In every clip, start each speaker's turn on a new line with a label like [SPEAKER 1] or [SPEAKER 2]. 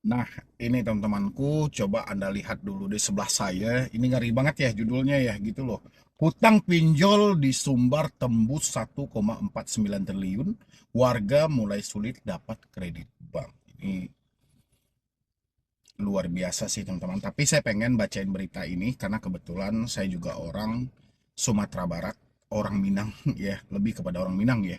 [SPEAKER 1] Nah, ini teman-temanku, coba Anda lihat dulu di sebelah saya. Ini ngeri banget ya judulnya ya, gitu loh. Hutang pinjol di Sumbar tembus 1,49 triliun, warga mulai sulit dapat kredit bank. Ini luar biasa sih teman-teman. Tapi saya pengen bacain berita ini karena kebetulan saya juga orang Sumatera Barat, orang Minang ya, lebih kepada orang Minang ya.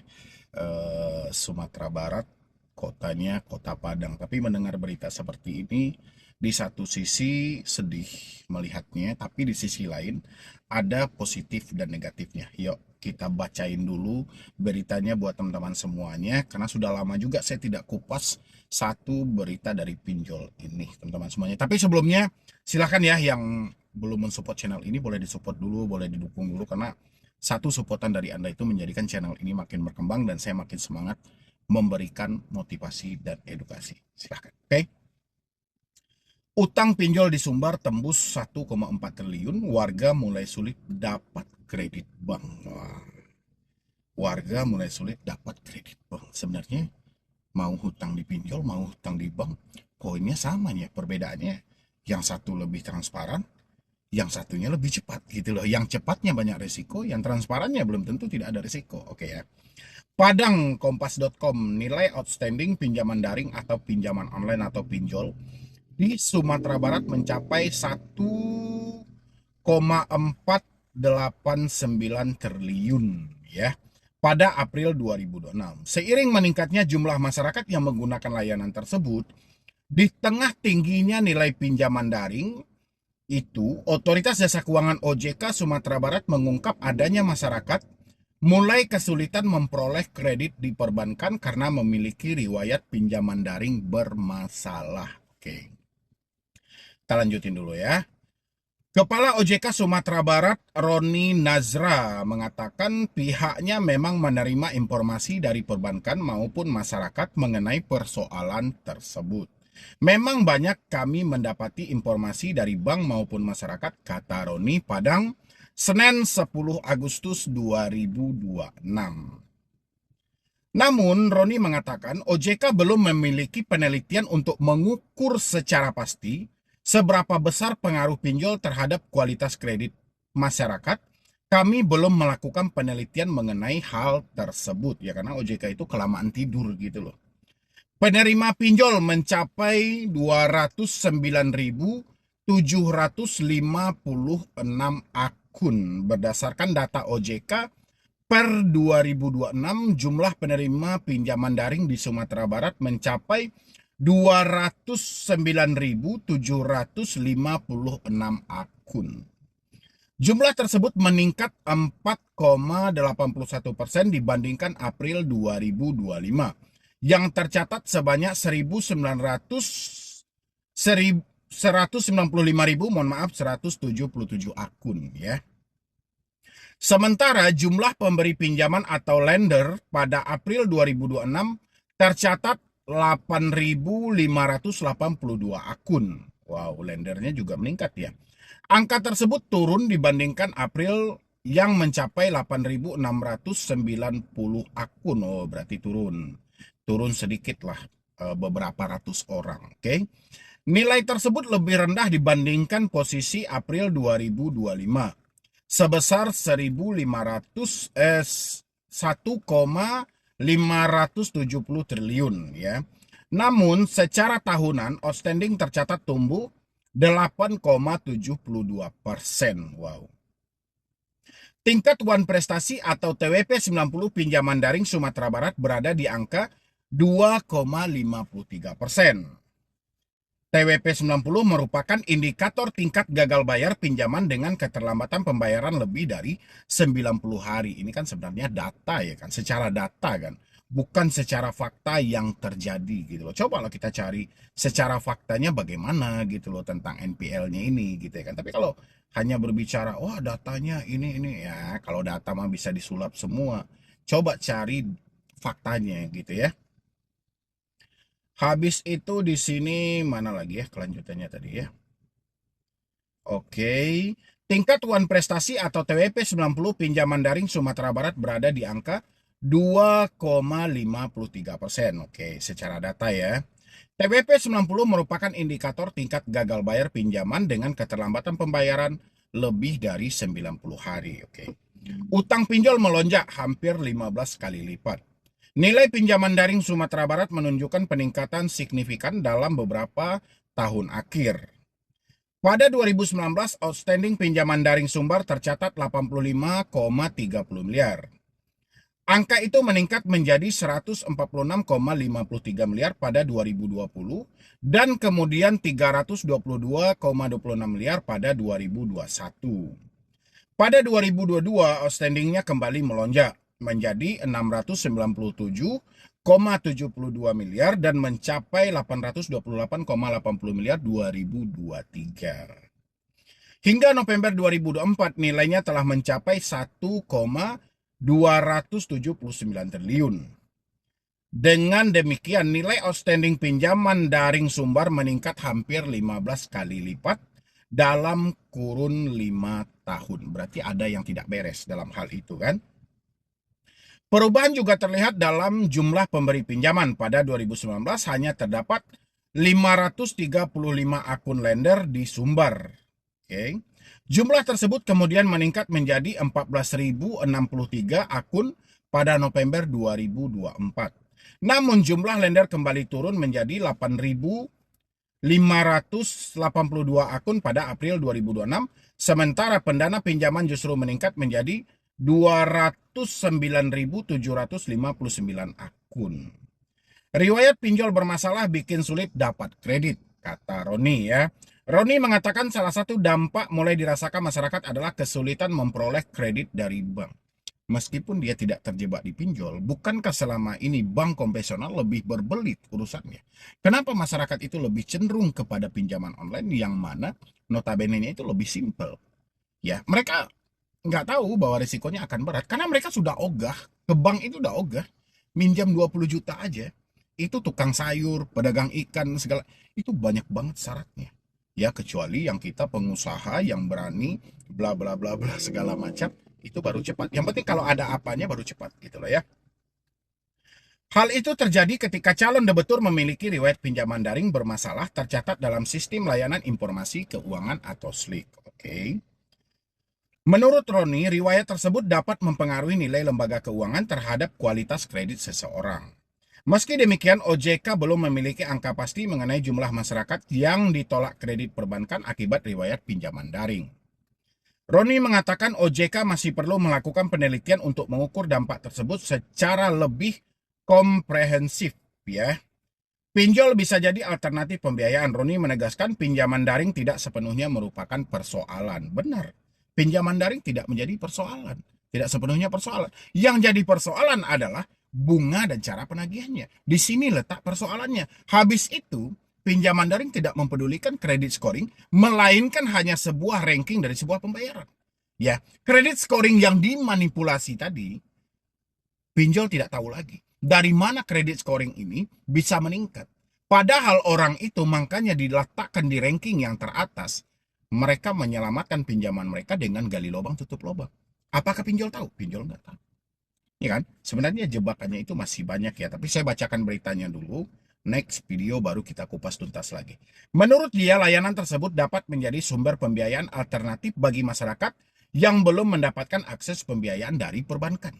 [SPEAKER 1] Sumatera Barat, kotanya Kota Padang. Tapi mendengar berita seperti ini, di satu sisi sedih melihatnya, tapi di sisi lain ada positif dan negatifnya. Yuk kita bacain dulu beritanya buat teman-teman semuanya, karena sudah lama juga saya tidak kupas satu berita dari pinjol ini, teman-teman semuanya. Tapi sebelumnya, silahkan ya yang belum mensupport channel ini, boleh disupport dulu, boleh didukung dulu, karena satu supportan dari Anda itu menjadikan channel ini makin berkembang dan saya makin semangat memberikan motivasi dan edukasi. Silahkan. Oke. Utang pinjol di Sumbar tembus 1,4 triliun, warga mulai sulit dapat kredit bank. Wah, warga mulai sulit dapat kredit bank. Sebenarnya mau hutang di pinjol, mau hutang di bank, poinnya sama ya. Perbedaannya yang satu lebih transparan, yang satunya lebih cepat gitu loh. Yang cepatnya banyak resiko, yang transparannya belum tentu tidak ada resiko. Oke ya. Padang Kompas.com, nilai outstanding pinjaman daring atau pinjaman online atau pinjol di Sumatera Barat mencapai 1,489 triliun ya pada April 2026. Seiring meningkatnya jumlah masyarakat yang menggunakan layanan tersebut, di tengah tingginya nilai pinjaman daring itu, Otoritas Jasa Keuangan OJK Sumatera Barat mengungkap adanya masyarakat mulai kesulitan memperoleh kredit di perbankan karena memiliki riwayat pinjaman daring bermasalah. Oke, kita lanjutin dulu ya. Kepala OJK Sumatera Barat, Roni Nazra, mengatakan pihaknya memang menerima informasi dari perbankan maupun masyarakat mengenai persoalan tersebut. Memang banyak kami mendapati informasi dari bank maupun masyarakat, kata Roni Padang, Senin 10 Agustus 2026. Namun, Roni mengatakan OJK belum memiliki penelitian untuk mengukur secara pasti seberapa besar pengaruh pinjol terhadap kualitas kredit masyarakat. Kami belum melakukan penelitian mengenai hal tersebut ya, karena OJK itu kelamaan tidur gitu loh. Penerima pinjol mencapai 209.756 akun berdasarkan data OJK. Per 2026, jumlah penerima pinjaman daring di Sumatera Barat mencapai 209.756 akun. Jumlah tersebut meningkat 4,81% dibandingkan April 2025, yang tercatat sebanyak 197 akun ya. Sementara jumlah pemberi pinjaman atau lender pada April 2026 tercatat 8.582 akun. Wow, lendernya juga meningkat ya. Angka tersebut turun dibandingkan April yang mencapai 8.690 akun. Oh, berarti turun. Turun sedikit lah, beberapa ratus orang. Oke. Nilai tersebut lebih rendah dibandingkan posisi April 2025 sebesar 1,570 triliun ya. Namun secara tahunan outstanding tercatat tumbuh 8,72%. Wow. Tingkat Wan Prestasi atau TWP 90 pinjaman daring Sumatera Barat berada di angka 2,53%. TWP 90 merupakan indikator tingkat gagal bayar pinjaman dengan keterlambatan pembayaran lebih dari 90 hari. Ini kan sebenarnya data ya kan, secara data kan, bukan secara fakta yang terjadi gitu loh. Coba lah kita cari secara faktanya bagaimana gitu loh tentang NPL-nya ini gitu ya kan. Tapi kalau hanya berbicara, wah datanya ini ya, kalau data mah bisa disulap semua. Coba cari faktanya gitu ya. Habis itu di sini mana lagi ya kelanjutannya tadi ya. Oke. Tingkat Wan Prestasi atau TWP 90 pinjaman daring Sumatera Barat berada di angka 2,53%. Oke, secara data ya. TWP 90 merupakan indikator tingkat gagal bayar pinjaman dengan keterlambatan pembayaran lebih dari 90 hari. Oke. Utang pinjol melonjak hampir 15 kali lipat. Nilai pinjaman daring Sumatera Barat menunjukkan peningkatan signifikan dalam beberapa tahun akhir. Pada 2019, outstanding pinjaman daring Sumbar tercatat 85,30 miliar. Angka itu meningkat menjadi 146,53 miliar pada 2020 dan kemudian 322,26 miliar pada 2021. Pada 2022, outstandingnya kembali melonjak menjadi 697,72 miliar dan mencapai 828,80 miliar 2023. Hingga November 2024, nilainya telah mencapai 1,279 triliun. Dengan demikian, nilai outstanding pinjaman daring Sumbar meningkat hampir 15 kali lipat dalam kurun 5 tahun. Berarti ada yang tidak beres dalam hal itu kan? Perubahan juga terlihat dalam jumlah pemberi pinjaman. Pada 2019 hanya terdapat 535 akun lender di Sumbar. Oke. Jumlah tersebut kemudian meningkat menjadi 14.063 akun pada November 2024. Namun jumlah lender kembali turun menjadi 8.582 akun pada April 2026, sementara pendana pinjaman justru meningkat menjadi 209.759 akun. Riwayat pinjol bermasalah bikin sulit dapat kredit, kata Roni ya. Roni mengatakan salah satu dampak mulai dirasakan masyarakat adalah kesulitan memperoleh kredit dari bank. Meskipun dia tidak terjebak di pinjol, bukankah selama ini bank konvensional lebih berbelit urusannya? Kenapa masyarakat itu lebih cenderung kepada pinjaman online yang mana notabene-nya itu lebih simpel? Ya, mereka nggak tahu bahwa risikonya akan berat karena mereka sudah ogah, ke bank itu udah ogah, minjam 20 juta aja. Itu tukang sayur, pedagang ikan, segala, itu banyak banget syaratnya. Ya, kecuali yang kita pengusaha yang berani bla bla bla bla segala macam, itu baru cepat. Yang penting kalau ada apanya baru cepat gitu loh ya. Hal itu terjadi ketika calon debitur memiliki riwayat pinjaman daring bermasalah tercatat dalam sistem layanan informasi keuangan atau SLIK. Oke. Menurut Roni, riwayat tersebut dapat mempengaruhi nilai lembaga keuangan terhadap kualitas kredit seseorang. Meski demikian, OJK belum memiliki angka pasti mengenai jumlah masyarakat yang ditolak kredit perbankan akibat riwayat pinjaman daring. Roni mengatakan OJK masih perlu melakukan penelitian untuk mengukur dampak tersebut secara lebih komprehensif ya. Pinjol bisa jadi alternatif pembiayaan. Roni menegaskan pinjaman daring tidak sepenuhnya merupakan persoalan. Benar, pinjaman daring tidak menjadi persoalan. Tidak sepenuhnya persoalan. Yang jadi persoalan adalah bunga dan cara penagihannya. Di sini letak persoalannya. Habis itu, pinjaman daring tidak mempedulikan kredit scoring, melainkan hanya sebuah ranking dari sebuah pembayaran. Ya, kredit scoring yang dimanipulasi tadi, pinjol tidak tahu lagi dari mana kredit scoring ini bisa meningkat. Padahal orang itu makanya diletakkan di ranking yang teratas. Mereka menyelamatkan pinjaman mereka dengan gali lubang tutup lubang. Apakah pinjol tahu? Pinjol nggak tahu. Ya kan? Sebenarnya jebakannya itu masih banyak ya, tapi saya bacakan beritanya dulu. Next video baru kita kupas tuntas lagi. Menurut dia, layanan tersebut dapat menjadi sumber pembiayaan alternatif bagi masyarakat yang belum mendapatkan akses pembiayaan dari perbankan.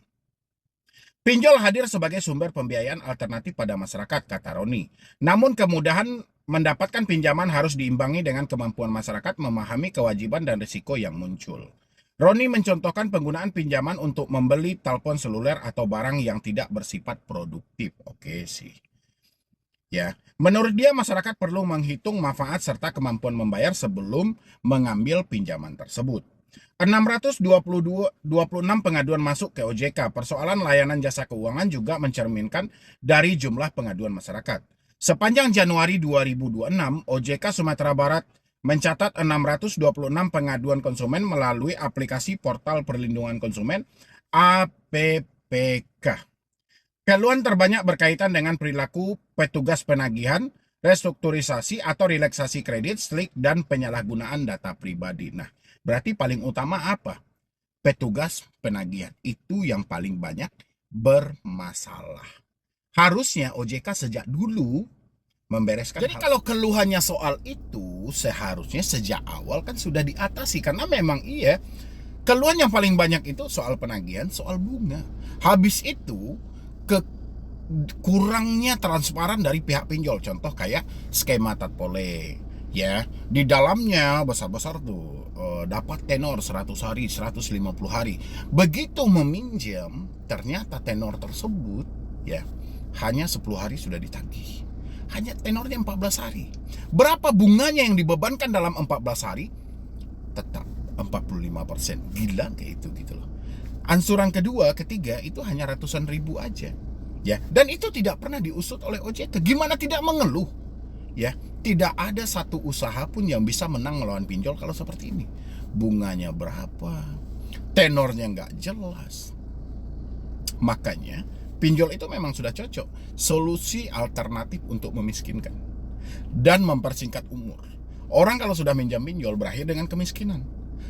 [SPEAKER 1] Pinjol hadir sebagai sumber pembiayaan alternatif pada masyarakat, kata Roni. Namun kemudahan mendapatkan pinjaman harus diimbangi dengan kemampuan masyarakat memahami kewajiban dan risiko yang muncul. Roni mencontohkan penggunaan pinjaman untuk membeli telepon seluler atau barang yang tidak bersifat produktif. Oke sih. Ya, menurut dia masyarakat perlu menghitung manfaat serta kemampuan membayar sebelum mengambil pinjaman tersebut. 626 pengaduan masuk ke OJK. Persoalan layanan jasa keuangan juga mencerminkan dari jumlah pengaduan masyarakat. Sepanjang Januari 2026, OJK Sumatera Barat mencatat 626 pengaduan konsumen melalui aplikasi Portal Perlindungan Konsumen APPK. Keluhan terbanyak berkaitan dengan perilaku petugas penagihan, restrukturisasi atau relaksasi kredit, slik, dan penyalahgunaan data pribadi. Nah, berarti paling utama apa? Petugas penagihan. Itu yang paling banyak bermasalah. Harusnya OJK sejak dulu membereskan. Jadi kalau keluhannya soal itu seharusnya sejak awal kan sudah diatasi, karena memang iya keluhan yang paling banyak itu soal penagihan, soal bunga. Habis itu ke kurangnya transparan dari pihak pinjol. Contoh kayak skema tatpole, ya, di dalamnya besar-besar tuh dapat tenor 100 hari, 150 hari. Begitu meminjam, ternyata tenor tersebut ya hanya 10 hari sudah ditagih. Hanya tenornya 14 hari. Berapa bunganya yang dibebankan dalam 14 hari? Tetap 45%. Gila kayak itu gitu loh. Ansuran kedua, ketiga itu hanya ratusan ribu aja. Ya, dan itu tidak pernah diusut oleh OJK. Gimana tidak mengeluh? Ya, tidak ada satu usaha pun yang bisa menang melawan pinjol kalau seperti ini. Bunganya berapa? Tenornya nggak jelas. Makanya pinjol itu memang sudah cocok solusi alternatif untuk memiskinkan dan mempersingkat umur. Orang kalau sudah minjam pinjol berakhir dengan kemiskinan.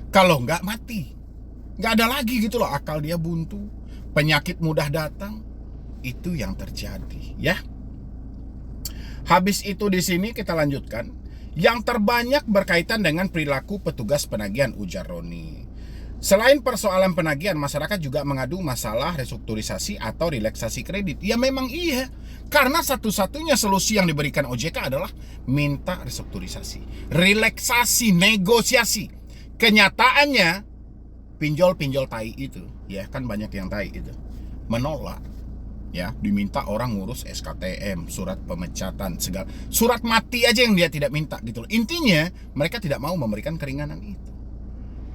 [SPEAKER 1] Kalau nggak mati, nggak ada lagi gitu loh, akal dia buntu, penyakit mudah datang. Itu yang terjadi, ya. Habis itu di sini kita lanjutkan. Yang terbanyak berkaitan dengan perilaku petugas penagihan, ujar Roni. Selain persoalan penagihan, masyarakat juga mengadu masalah restrukturisasi atau relaksasi kredit. Ya memang iya, karena satu-satunya solusi yang diberikan OJK adalah minta restrukturisasi, relaksasi, negosiasi. Kenyataannya pinjol-pinjol tai itu, ya kan banyak yang tai itu, menolak. Ya, diminta orang ngurus SKTM, surat pemecatan, segala surat mati aja yang dia tidak minta gitu loh. Intinya mereka tidak mau memberikan keringanan itu.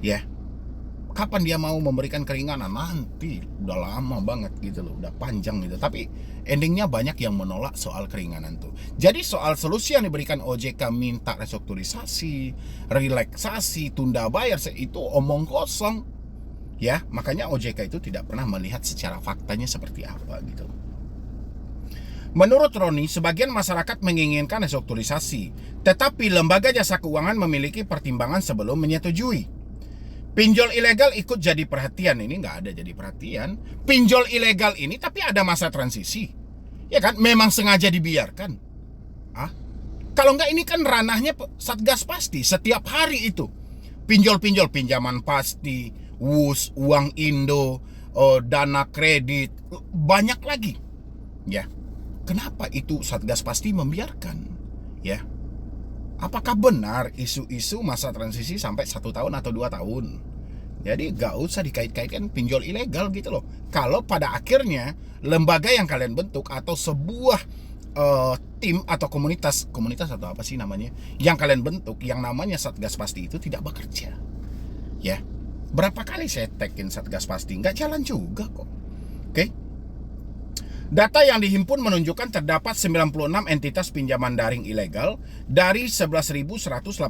[SPEAKER 1] Ya. Kapan dia mau memberikan keringanan? Nanti udah lama banget gitu loh, udah panjang gitu. Tapi endingnya banyak yang menolak soal keringanan tuh. Jadi soal solusi yang diberikan OJK minta restrukturisasi, relaksasi, tunda bayar, itu omong kosong. Ya, makanya OJK itu tidak pernah melihat secara faktanya seperti apa gitu. Menurut Roni, sebagian masyarakat menginginkan restrukturisasi, tetapi lembaga jasa keuangan memiliki pertimbangan sebelum menyetujui. Pinjol ilegal ikut jadi perhatian, ini nggak ada jadi perhatian. Pinjol ilegal ini tapi ada masa transisi, ya kan? Memang sengaja dibiarkan. Kalau nggak ini kan ranahnya Satgas Pasti setiap hari itu. Pinjol-pinjol, pinjaman pasti, WUS, uang Indo, dana kredit, banyak lagi. Ya, kenapa itu Satgas Pasti membiarkan? Ya, apakah benar isu-isu masa transisi sampai 1 tahun atau 2 tahun? Jadi gak usah dikait-kaitkan pinjol ilegal gitu loh. Kalau pada akhirnya lembaga yang kalian bentuk atau sebuah tim atau komunitas atau apa sih namanya yang kalian bentuk, yang namanya Satgas Pasti itu tidak bekerja, ya. Berapa kali saya tagin Satgas Pasti, nggak jalan juga kok. Oke. Data yang dihimpun menunjukkan terdapat 96 entitas pinjaman daring ilegal dari 11.186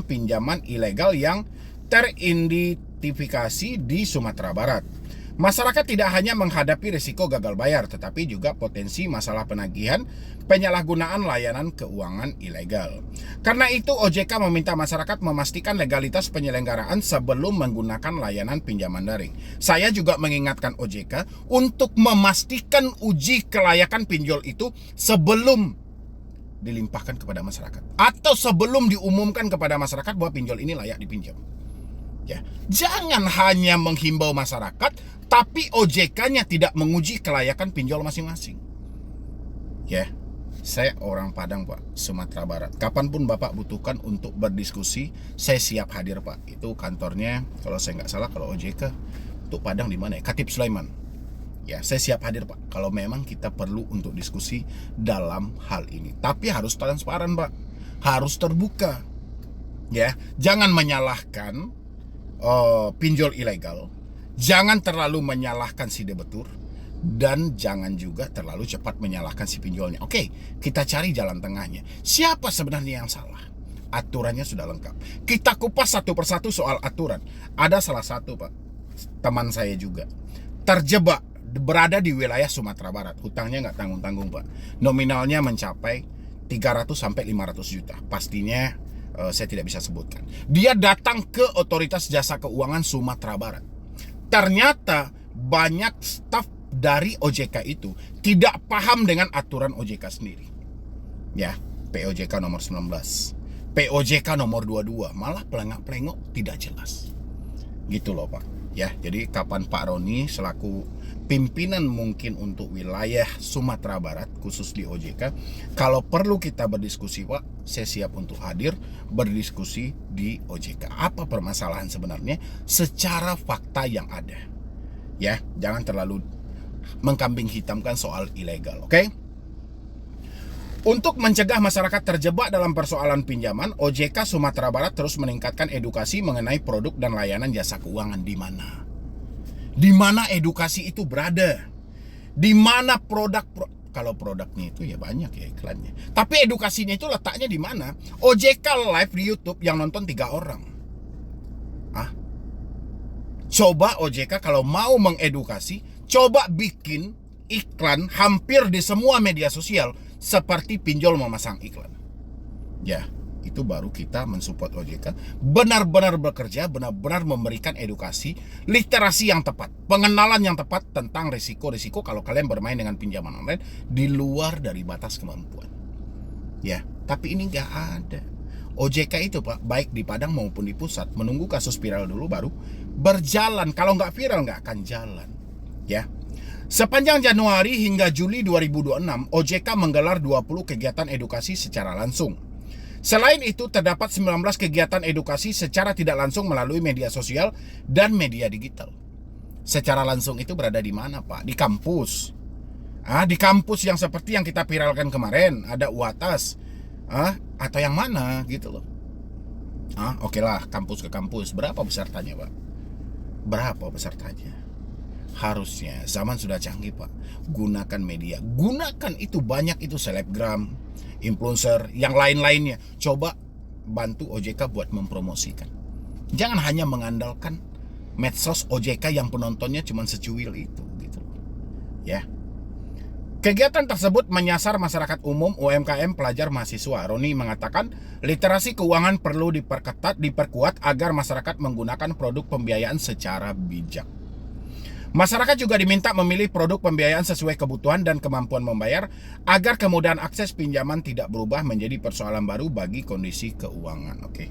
[SPEAKER 1] pinjaman ilegal yang teridentifikasi di Sumatera Barat. Masyarakat tidak hanya menghadapi risiko gagal bayar, tetapi juga potensi masalah penagihan, penyalahgunaan layanan keuangan ilegal. Karena itu, OJK meminta masyarakat memastikan legalitas penyelenggaraan sebelum menggunakan layanan pinjaman daring. Saya juga mengingatkan OJK untuk memastikan uji kelayakan pinjol itu sebelum dilimpahkan kepada masyarakat, atau sebelum diumumkan kepada masyarakat bahwa pinjol ini layak dipinjam. Ya, jangan hanya menghimbau masyarakat, tapi OJK-nya tidak menguji kelayakan pinjol masing-masing. Ya, saya orang Padang Pak, Sumatera Barat. Kapanpun Bapak butuhkan untuk berdiskusi, saya siap hadir Pak. Itu kantornya, kalau saya nggak salah, kalau OJK untuk Padang di mana ya? Khatib Sulaiman. Ya, saya siap hadir Pak, kalau memang kita perlu untuk diskusi dalam hal ini. Tapi harus transparan Pak, harus terbuka. Ya, jangan menyalahkan pinjol ilegal, jangan terlalu menyalahkan si debetur, dan jangan juga terlalu cepat menyalahkan si pinjolnya. Oke, kita cari jalan tengahnya. Siapa sebenarnya yang salah? Aturannya sudah lengkap. Kita kupas satu persatu soal aturan. Ada salah satu Pak, teman saya juga terjebak berada di wilayah Sumatera Barat. Hutangnya nggak tanggung-tanggung Pak. Nominalnya mencapai 300 sampai 500 juta. Pastinya saya tidak bisa sebutkan. Dia datang ke Otoritas Jasa Keuangan Sumatera Barat. Ternyata banyak staf dari OJK itu tidak paham dengan aturan OJK sendiri. Ya, POJK nomor 19, POJK nomor 22, malah pelengak-pelengok tidak jelas. Gitu loh Pak. Ya, jadi kapan Pak Roni selaku pimpinan mungkin untuk wilayah Sumatera Barat khusus di OJK, kalau perlu kita berdiskusi Pak, saya siap untuk hadir berdiskusi di OJK. Apa permasalahan sebenarnya secara fakta yang ada. Ya, jangan terlalu mengkambing hitamkan soal ilegal, oke? Untuk mencegah masyarakat terjebak dalam persoalan pinjaman, OJK Sumatera Barat terus meningkatkan edukasi mengenai produk dan layanan jasa keuangan. Di mana edukasi itu berada? Di mana kalau produknya itu ya banyak ya iklannya. Tapi edukasinya itu letaknya di mana? OJK live di YouTube yang nonton 3 orang. Coba OJK kalau mau mengedukasi, coba bikin iklan hampir di semua media sosial seperti pinjol memasang iklan. Ya, itu baru kita mensupport OJK benar-benar bekerja, benar-benar memberikan edukasi, literasi yang tepat, pengenalan yang tepat tentang risiko-risiko kalau kalian bermain dengan pinjaman online di luar dari batas kemampuan. Ya, tapi ini nggak ada. OJK itu Pak, baik di Padang maupun di pusat, menunggu kasus viral dulu baru berjalan. Kalau nggak viral nggak akan jalan. Ya. Sepanjang Januari hingga Juli 2026, OJK menggelar 20 kegiatan edukasi secara langsung. Selain itu, terdapat 19 kegiatan edukasi secara tidak langsung melalui media sosial dan media digital. Secara langsung itu berada di mana, Pak? Di kampus. Di kampus yang seperti yang kita viralkan kemarin, ada UATAS. Atau yang mana gitu loh. Oke lah, kampus ke kampus. Berapa pesertanya, Pak? Berapa pesertanya? Harusnya zaman sudah canggih Pak, gunakan media, gunakan itu banyak itu selebgram, influencer, yang lain-lainnya. Coba bantu OJK buat mempromosikan. Jangan hanya mengandalkan medsos OJK yang penontonnya cuma secuil itu gitu. Ya. Kegiatan tersebut menyasar masyarakat umum, UMKM, pelajar, mahasiswa. Roni mengatakan literasi keuangan perlu diperkuat agar masyarakat menggunakan produk pembiayaan secara bijak. Masyarakat juga diminta memilih produk pembiayaan sesuai kebutuhan dan kemampuan membayar agar kemudahan akses pinjaman tidak berubah menjadi persoalan baru bagi kondisi keuangan. Oke.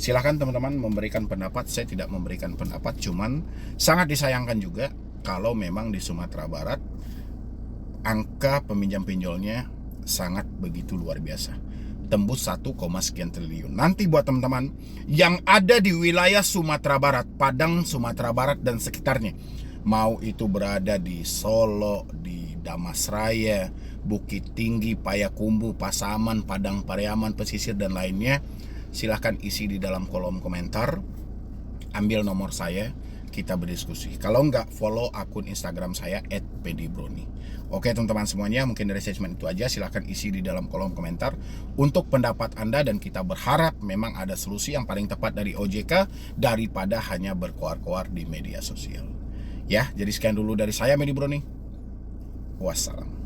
[SPEAKER 1] Silakan teman-teman memberikan pendapat. Saya tidak memberikan pendapat, cuman sangat disayangkan juga kalau memang di Sumatera Barat angka peminjam pinjolnya sangat begitu luar biasa. Tembus 1, sekian triliun. Nanti buat teman-teman yang ada di wilayah Sumatera Barat, Padang, Sumatera Barat dan sekitarnya, mau itu berada di Solo, di Damasraya, Bukit Tinggi, Payakumbuh, Pasaman, Padang Pariaman, Pesisir dan lainnya, silahkan isi di dalam kolom komentar. Ambil nomor saya, kita berdiskusi. Kalau enggak, follow akun Instagram saya @pedibroni. Oke teman-teman semuanya, mungkin dari segmen itu aja. Silahkan isi di dalam kolom komentar untuk pendapat Anda, dan kita berharap memang ada solusi yang paling tepat dari OJK daripada hanya berkoar-koar di media sosial. Ya, jadi sekian dulu dari saya, Medi Broni. Wassalam.